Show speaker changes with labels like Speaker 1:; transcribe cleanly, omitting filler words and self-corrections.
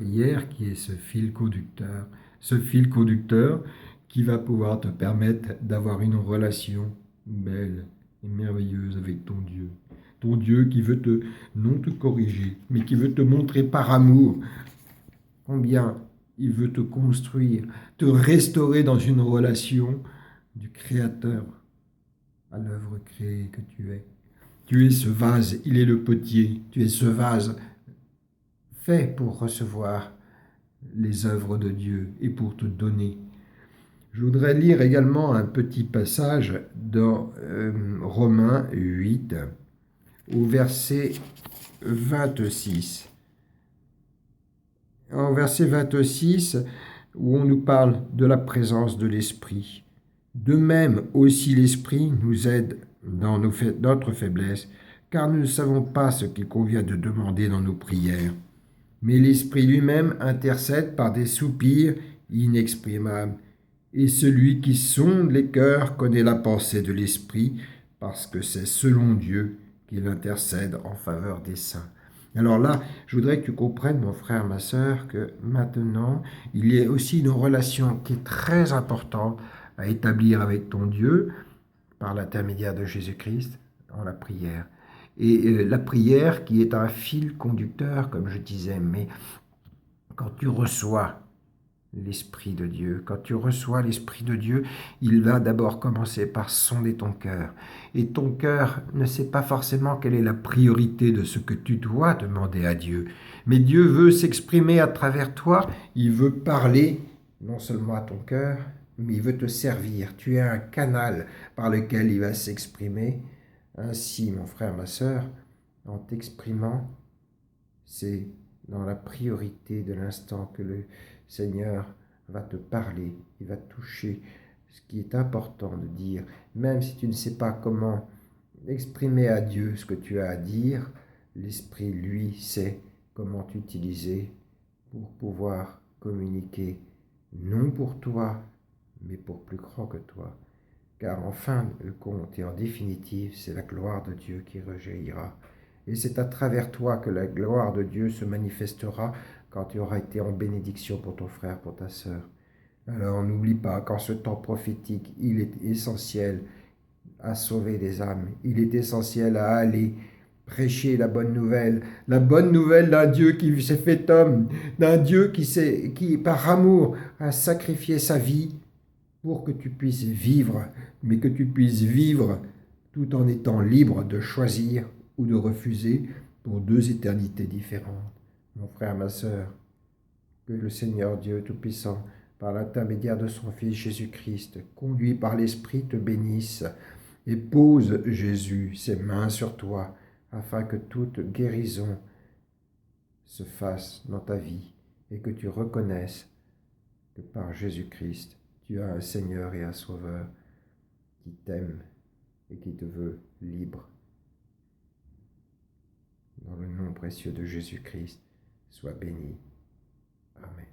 Speaker 1: prière qui est ce fil conducteur qui va pouvoir te permettre d'avoir une relation belle et merveilleuse avec ton Dieu. Ton Dieu qui veut non te corriger, mais qui veut te montrer par amour combien il veut te construire, te restaurer dans une relation du Créateur à l'œuvre créée que tu es. Tu es ce vase, il est le potier, tu es ce vase fait pour recevoir les œuvres de Dieu et pour te donner. Je voudrais lire également un petit passage dans Romains 8, au verset 26. En verset 26, où on nous parle de la présence de l'Esprit. De même aussi l'Esprit nous aide dans notre faiblesse, car nous ne savons pas ce qu'il convient de demander dans nos prières. Mais l'Esprit lui-même intercède par des soupirs inexprimables. Et celui qui sonde les cœurs connaît la pensée de l'Esprit, parce que c'est selon Dieu qu'il intercède en faveur des saints. Alors là, je voudrais que tu comprennes, mon frère, ma sœur, que maintenant, il y a aussi une relation qui est très importante à établir avec ton Dieu par l'intermédiaire de Jésus-Christ en la prière. Et la prière qui est un fil conducteur, comme je disais, mais quand tu reçois l'Esprit de Dieu. Quand tu reçois l'Esprit de Dieu, il va d'abord commencer par sonder ton cœur. Et ton cœur ne sait pas forcément quelle est la priorité de ce que tu dois demander à Dieu. Mais Dieu veut s'exprimer à travers toi. Il veut parler non seulement à ton cœur, mais il veut te servir. Tu es un canal par lequel il va s'exprimer. Ainsi, mon frère, ma sœur, en t'exprimant, c'est dans la priorité de l'instant que le Seigneur va te parler, il va toucher ce qui est important de dire. Même si tu ne sais pas comment exprimer à Dieu ce que tu as à dire, l'Esprit, lui, sait comment t'utiliser pour pouvoir communiquer, non pour toi, mais pour plus grand que toi. Car en fin de compte et en définitive, c'est la gloire de Dieu qui rejaillira. Et c'est à travers toi que la gloire de Dieu se manifestera quand tu auras été en bénédiction pour ton frère, pour ta sœur. Alors n'oublie pas qu'en ce temps prophétique, il est essentiel à sauver des âmes. Il est essentiel à aller prêcher la bonne nouvelle d'un Dieu qui s'est fait homme, d'un Dieu qui, par amour, a sacrifié sa vie pour que tu puisses vivre, mais que tu puisses vivre tout en étant libre de choisir ou de refuser pour deux éternités différentes. Mon frère, ma sœur, que le Seigneur Dieu Tout-Puissant, par l'intermédiaire de son Fils Jésus-Christ, conduit par l'Esprit, te bénisse et pose, Jésus, ses mains sur toi, afin que toute guérison se fasse dans ta vie et que tu reconnaisses que par Jésus-Christ, tu as un Seigneur et un Sauveur qui t'aime et qui te veut libre. Dans le nom précieux de Jésus-Christ, sois béni. Amen.